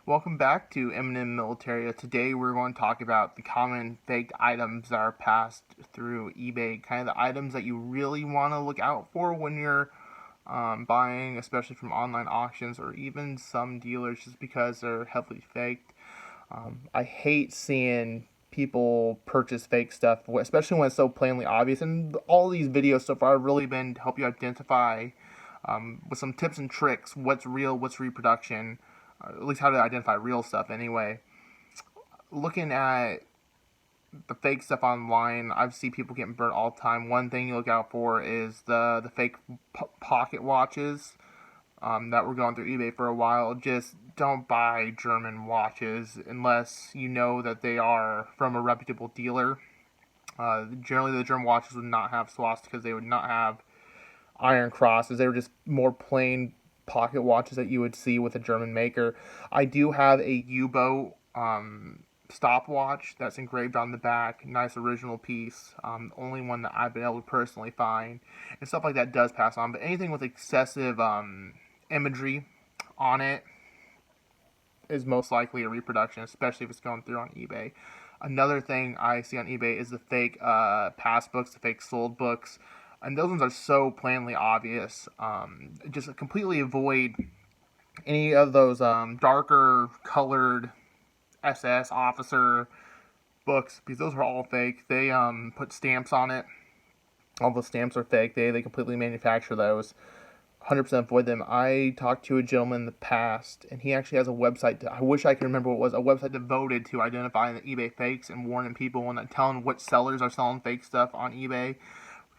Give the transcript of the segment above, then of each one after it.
Welcome back to M&M Military. Today we're going to talk about the common faked items that are passed through eBay, kind of the items that you really want to look out for when you're buying, especially from online auctions or even some dealers, just because they're heavily faked. I hate seeing people purchase fake stuff, especially when it's so plainly obvious. And all these videos so far have really been to help you identify with some tips and tricks what's real, what's reproduction, at least how to identify real stuff anyway. Looking at the fake stuff online, I've seen people getting burnt all the time. One thing you look out for is the fake pocket watches that were going through eBay for a while. Just don't buy German watches unless you know that they are from a reputable dealer. Generally, the German watches would not have swastikas. They would not have iron crosses. They were just more plain pocket watches that you would see with a German maker. I do have a U-boat stopwatch that's engraved on the back. Nice original piece. Only one that I've been able to personally find. And stuff like that does pass on. But anything with excessive imagery on it is most likely a reproduction, especially if it's going through on eBay. Another thing I see on eBay is the fake pass books, the fake sold books. And those ones are so plainly obvious. Just completely avoid any of those darker colored SS officer books, because those are all fake. They put stamps on it. All the stamps are fake. They completely manufacture those. 100% avoid them. I talked to a gentleman in the past, and he actually has a website. I wish I could remember what it was. A website devoted to identifying the eBay fakes and warning people and telling what sellers are selling fake stuff on eBay.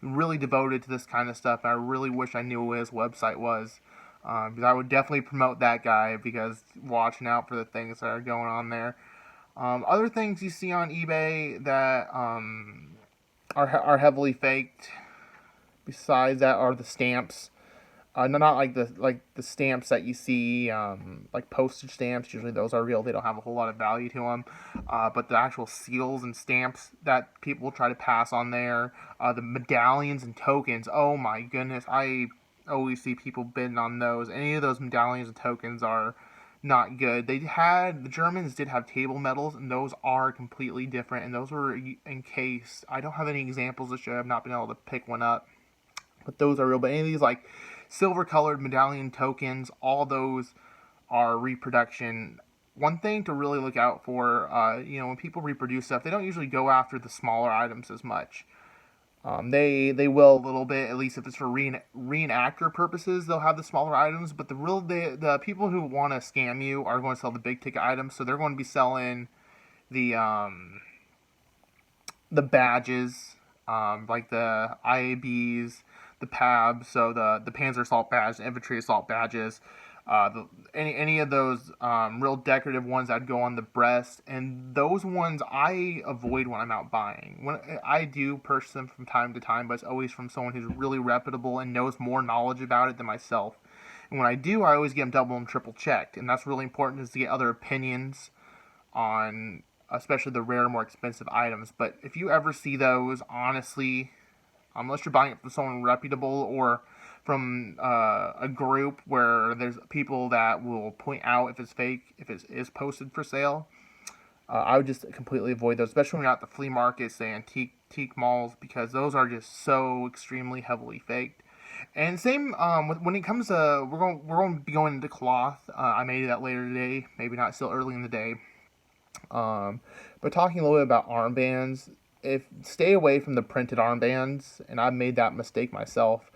Really devoted to this kind of stuff. I really wish I knew what his website was, because I would definitely promote that guy, because watching out for the things that are going on there. Other things you see on eBay that are heavily faked, besides that, are the stamps. No, not like the stamps that you see, like postage stamps. Usually those are real. They don't have a whole lot of value to them. But the actual seals and stamps that people try to pass on there, the medallions and tokens. Oh my goodness, I always see people bidding on those. Any of those medallions and tokens are not good. The Germans did have table medals, and those are completely different. And those were encased. I don't have any examples to show. I've not been able to pick one up, but those are real. But any of these like silver colored medallion tokens, all those are reproduction. One thing to really look out for, when people reproduce stuff, they don't usually go after the smaller items as much. They will a little bit, at least if it's for reenactor purposes. They'll have the smaller items, but the people who want to scam you are going to sell the big ticket items. So they're going to be selling the badges, like the IABs, the PABs, so the Panzer Assault badge, the Infantry Assault badges, any of those real decorative ones that go on the breast, and those ones I avoid when I'm out buying. When I do purchase them from time to time, but it's always from someone who's really reputable and knows more knowledge about it than myself. And when I do, I always get them double and triple checked, and that's really important, is to get other opinions on especially the rare, more expensive items. But if you ever see those, honestly, unless you're buying it from someone reputable or from a group where there's people that will point out if it's fake, if it is posted for sale, I would just completely avoid those, especially when you're at the flea markets, the antique malls, because those are just so extremely heavily faked. And same when it comes to we're going to be going into cloth. I may do that later today, maybe not still early in the day. But talking a little bit about armbands, stay away from the printed armbands, and I've made that mistake myself.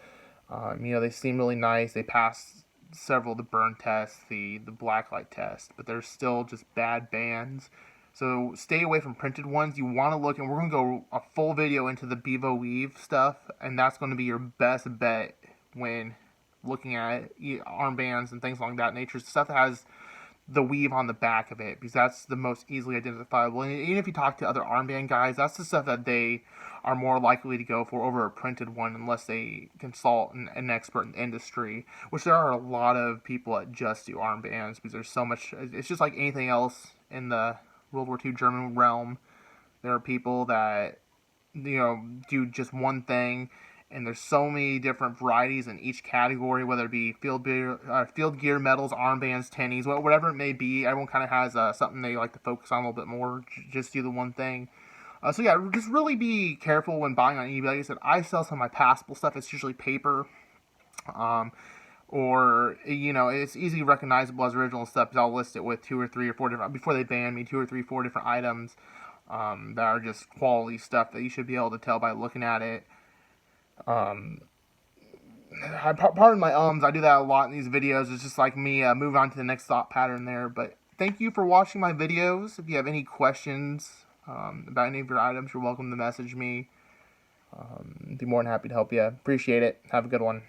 They seem really nice. They pass several of the burn tests, the blacklight test, but they're still just bad bands. So stay away from printed ones. You want to look, and we're going to go a full video into the Bevo Weave stuff, and that's going to be your best bet when looking at armbands and things along that nature. Stuff that has the weave on the back of it, because that's the most easily identifiable. And even if you talk to other armband guys, that's the stuff that they are more likely to go for over a printed one, unless they consult an expert in the industry, which there are a lot of people that just do armbands, because there's so much. It's just like anything else in the Ww2 German realm. There are people that do just one thing, and there's so many different varieties in each category, whether it be field gear, medals, armbands, tennies, whatever it may be. Everyone kind of has something they like to focus on a little bit more, just do the one thing. So yeah, just really be careful when buying on eBay. Like I said, I sell some of my passable stuff. It's usually paper. Or, it's easily recognizable as original stuff, because I'll list it with 2 or 3 or 4 different, before they ban me, 2 or 3, 4 different items that are just quality stuff that you should be able to tell by looking at it. Pardon my I do that a lot in these videos. It's just like me moving on to the next thought pattern there. But thank you for watching my videos. If you have any questions about any of your items, you're welcome to message me. Be more than happy to help you. Appreciate it. Have a good one.